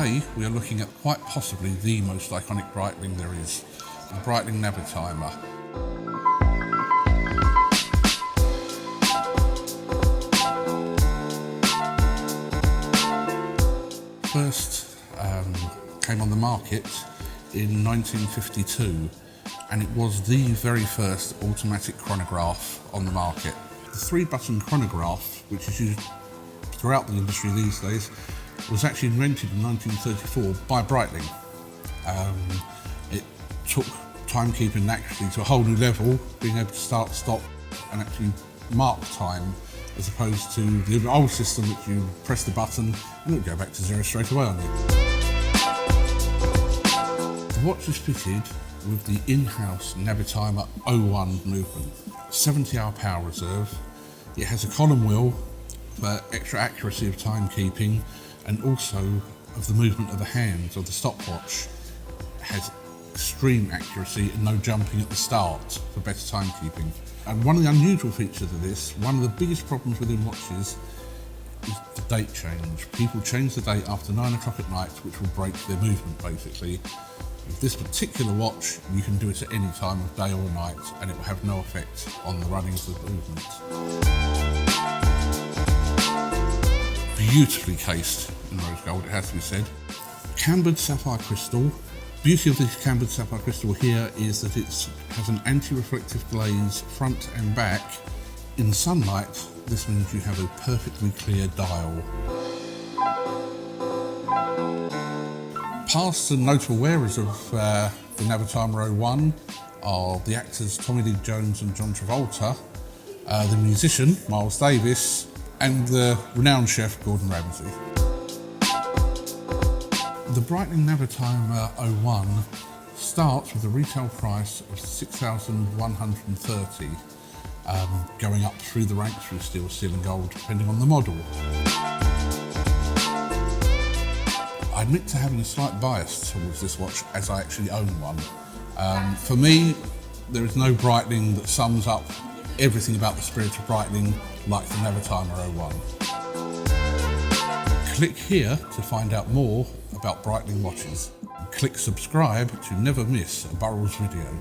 Today we are looking at quite possibly the most iconic Breitling there is, the Breitling Navitimer. First came on the market in 1952, and it was the very first automatic chronograph on the market. The 3-button chronograph, which is used throughout the industry these days, was actually invented in 1934 by Breitling. It took timekeeping actually to a whole new level, being able to start, stop and actually mark time, as opposed to the old system which you press the button and it would go back to zero straight away on you. The watch is fitted with the in-house Navitimer 01 movement, 70-hour power reserve. It has a column wheel for extra accuracy of timekeeping and also of the movement of the hands of the stopwatch. It has extreme accuracy and no jumping at the start for better timekeeping. And one of the unusual features of this, one of the biggest problems within watches, is the date change. People change the date after 9 o'clock at night, which will break their movement basically. With this particular watch, you can do it at any time of day or night and it will have no effect on the running of the movement. Beautifully cased in rose gold, it has to be said. Cambered sapphire crystal. Beauty of this cambered sapphire crystal here is that it has an anti-reflective glaze front and back. In sunlight, this means you have a perfectly clear dial. Past and notable wearers of the Navitimer 01 are the actors Tommy Lee Jones and John Travolta, the musician Miles Davis, and the renowned chef Gordon Ramsay. The Breitling Navitimer 01 starts with a retail price of $6,130, going up through the ranks through steel and gold, depending on the model. I admit to having a slight bias towards this watch, as I actually own one. For me, there is no Breitling that sums up everything about the spirit of Breitling like the Navitimer 01. Click here to find out more about Breitling watches. Click subscribe to never miss a Burrells video.